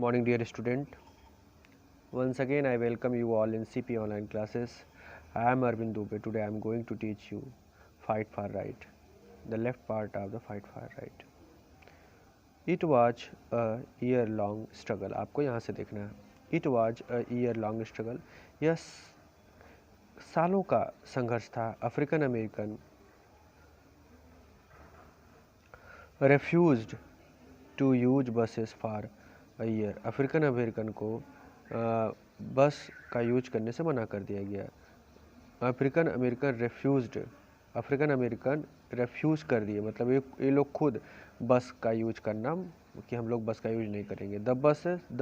Morning dear student. Once again I welcome you all in CP online classes. I am Arvind Dubey. Today I am going to teach you Fight for Right, the left part of the Fight for Right. It was a year long struggle. आपको यहाँ से देखना है. It was a year long struggle. यह सालों का संघर्ष था. African American refused to use buses for a year. African American को बस का यूज करने से मना कर दिया गया. अफ्रीकन अमेरिकन रेफ्यूज कर दिए, मतलब ये लोग खुद बस का यूज करना कि हम लोग बस का यूज नहीं करेंगे. The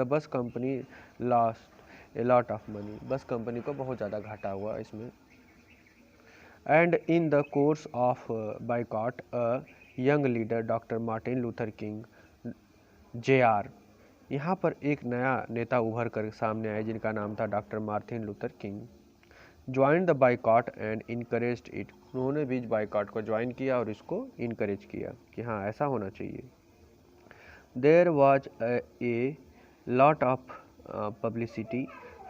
bus company lost A lot of money. बस कंपनी को बहुत ज़्यादा घाटा हुआ इसमें. And in the course of boycott a young leader doctor Martin Luther king JR. यहाँ पर एक नया नेता उभर कर सामने आए जिनका नाम था doctor Martin Luther king. Join the boycott and encouraged it. उन्होंने भी बाइकॉट को ज्वाइन किया और इसको इनकरेज किया कि हाँ ऐसा होना चाहिए. There was a lot of publicity.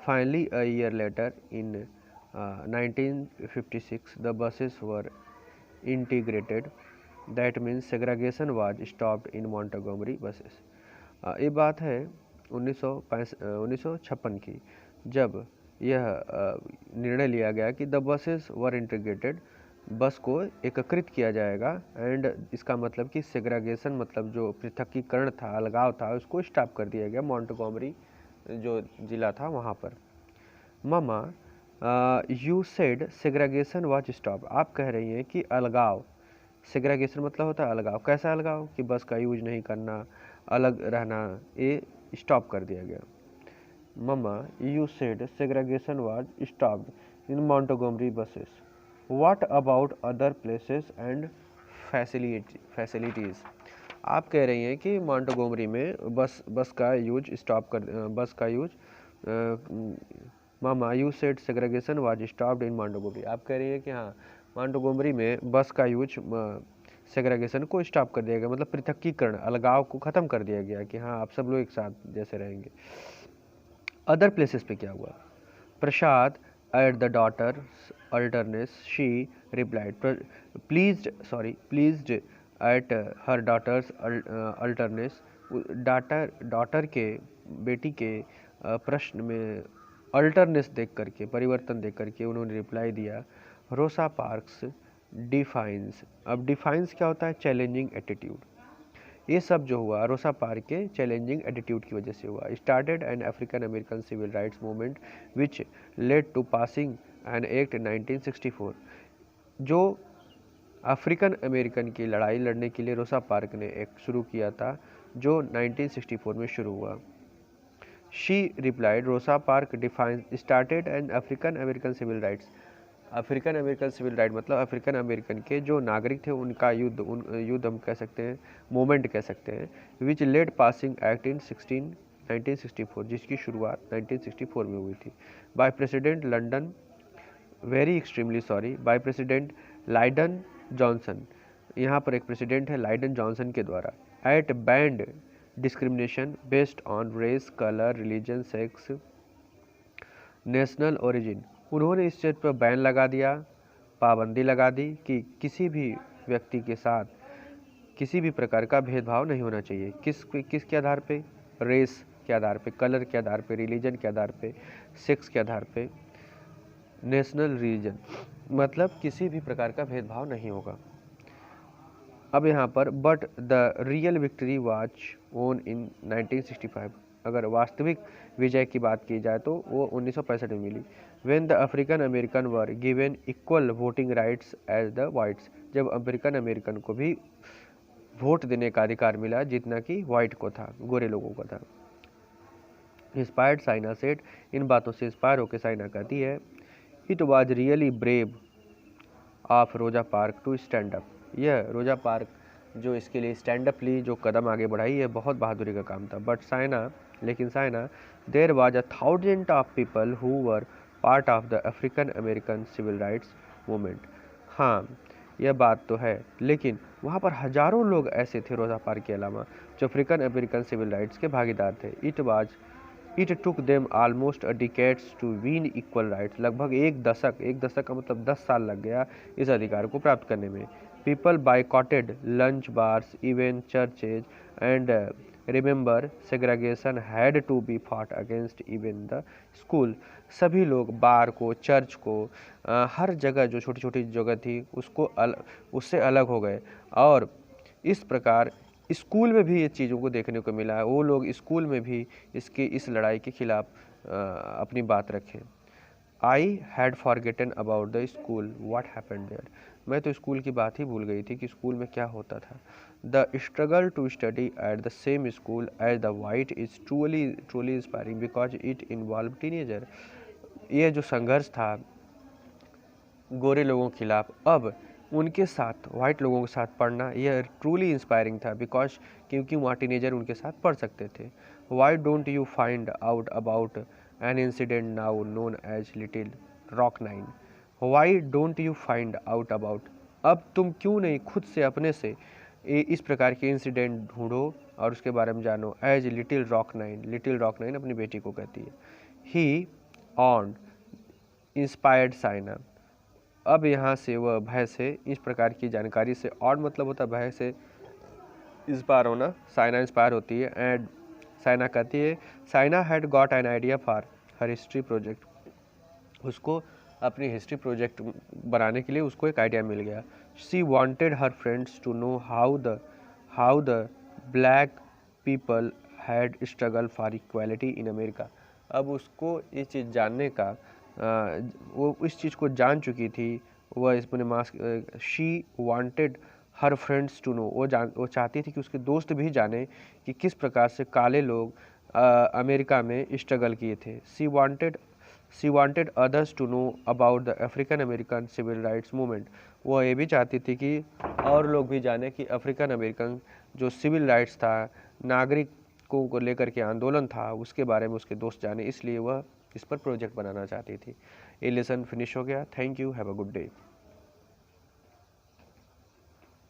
Finally a year later in 1956 the buses were integrated. That means segregation was stopped in Montgomery buses. ये बात है 1956 की, जब यह निर्णय लिया गया कि द बसेस वर इंटीग्रेटेड, बस को एकीकृत किया जाएगा. एंड इसका मतलब कि सेग्रेगेशन मतलब जो पृथकीकरण था, अलगाव था, उसको स्टॉप कर दिया गया मॉन्टगोमरी जो ज़िला था वहाँ पर. Mama you said segregation was stop. आप कह रही हैं कि अलगाव, सेग्रेगेशन मतलब होता है अलगाव. कैसा अलगाव? कि बस का यूज नहीं करना, अलग रहना, ये स्टॉप कर दिया गया. Mamma you said segregation was stopped in Montgomery buses. What about other places and facilities. आप कह रही हैं कि मॉन्टगोमरी में बस का यूज स्टॉप कर, बस का use. Mama you said segregation was stopped in Montgomery. आप कह रही हैं कि हाँ मॉन्टगोमरी में बस का यूज सेग्रेगेशन को स्टॉप कर दिया गया, मतलब पृथकीकरण, अलगाव को ख़त्म कर दिया गया कि हाँ आप सब लोग एक साथ जैसे रहेंगे. अदर प्लेसेस पे क्या हुआ? Pleased at the daughter's alertness she replied. Pleased at her daughter's alertness. Daughter के, बेटी के प्रश्न में अल्टरनेस देख करके, परिवर्तन देख करके उन्होंने रिप्लाई दिया. Rosa Parks defiance. अब डिफाइंस क्या होता है? Challenging attitude. ये सब जो हुआ रोसा पार्क के चैलेंजिंग एटीट्यूड की वजह से हुआ. Started an African American civil rights movement which led to passing an act 1964. जो अफ्रीकन अमेरिकन की लड़ाई लड़ने के लिए रोसा पार्क ने एक शुरू किया था, जो 1964 में शुरू हुआ. She replied Rosa Park defiance started an African American civil rights. African American civil right मतलब अफ्रीकन अमेरिकन के जो नागरिक थे उनका युद्ध हम कह सकते हैं, मूवमेंट कह सकते हैं. Which led passing act in 1964, जिसकी शुरुआत 1964 में हुई थी. By president Lyndon by president Lyndon Johnson. यहाँ पर एक प्रेसिडेंट है लाइडन जॉनसन के द्वारा. It banned discrimination based on race, colour, religion, sex, national origin. उन्होंने इस चीज़ पर बैन लगा दिया, पाबंदी लगा दी कि किसी भी व्यक्ति के साथ किसी भी प्रकार का भेदभाव नहीं होना चाहिए. किस के आधार पे? रेस के आधार पे, कलर के आधार पे, रिलीजन के आधार पे, सेक्स के आधार पे, नेशनल रीजन, मतलब किसी भी प्रकार का भेदभाव नहीं होगा. अब यहाँ पर but the real victory was own in 1965. अगर वास्तविक विजय की बात की जाए तो वो 1965 में मिली. When the African American were given equal voting rights as the whites. जब अफ्रीकन अमेरिकन को भी वोट देने का अधिकार मिला जितना कि वाइट को था, गोरे लोगों को था. Inspired Saina said. इन बातों से इंस्पायर होकर साइना कहती है, it was really brave of Rosa Park to stand up. यह रोजा पार्क जो इसके लिए स्टैंड अप ली, जो कदम आगे बढ़ाई, यह बहुत बहादुरी का काम था. But Saina there was 1,000 of people who were part of the African American civil rights movement. हाँ, यह बात तो है, लेकिन वहाँ पर हजारों लोग ऐसे थे रोज़ा पार्क के अलावा जो अफ्रीकन अमेरिकन सिविल राइट्स के भागीदार थे। It took them almost a decades to win equal rights. लगभग एक दशक का मतलब 10 साल लग गया इस अधिकार को प्राप्त करने में। People boycotted lunch bars, even churches and remember segregation had to be fought against even the school. सभी लोग बार को, चर्च को, हर जगह जो छोटी छोटी जगह थी उससे अलग हो गए, और इस प्रकार स्कूल में भी ये चीज़ों को देखने को मिला है। वो लोग स्कूल में भी इस लड़ाई के खिलाफ अपनी बात रखें। I had forgotten about the school what happened there. मैं तो स्कूल की बात ही भूल गई थी कि स्कूल में क्या होता था। The struggle to study at the same school as the white is truly inspiring because it involve teenager. ये जो संघर्ष था गोरे लोगों के खिलाफ, अब उनके साथ वाइट लोगों के साथ पढ़ना यह ट्रूली इंस्पायरिंग था बिकॉज क्योंकि वहाँ टीनेजर उनके साथ पढ़ सकते थे। Why don't you find out about an incident now known as Little Rock 9। Why don't you find out about, अब तुम क्यों नहीं खुद से अपने से इस प्रकार के इंसिडेंट ढूंढो और उसके बारे में जानो। As Little Rock 9, Little Rock 9 अपनी बेटी को कहती है। ही ऑन इंस्पायर्ड साइना। अब यहाँ से वह भय से इस प्रकार की जानकारी से, और मतलब होता है भय से इंस्पायर होना, साइना इंस्पायर होती है। एंड साइना कहती है Saina had got an idea for her history project. उसको अपनी हिस्ट्री प्रोजेक्ट बनाने के लिए उसको एक आइडिया मिल गया। She wanted her friends to know how the black people had struggle for equality in America. अब उसको ये चीज़ जानने का वो इस चीज़ को जान चुकी थी। वह इसमें mask she wanted her friends to know, वो चाहती थी कि उसके दोस्त भी जाने कि किस प्रकार से काले लोग अमेरिका में स्ट्रगल किए थे। She wanted others to know about the African American civil rights movement. वह ये भी चाहती थी कि और लोग भी जाने कि अफ्रीकन अमेरिकन जो सिविल राइट्स था, नागरिकों को लेकर के आंदोलन था, उसके बारे में उसके दोस्त जाने, इसलिए वह इस पर प्रोजेक्ट बनाना चाहती थी। ये लेसन फिनिश हो गया। Thank you, have a good day.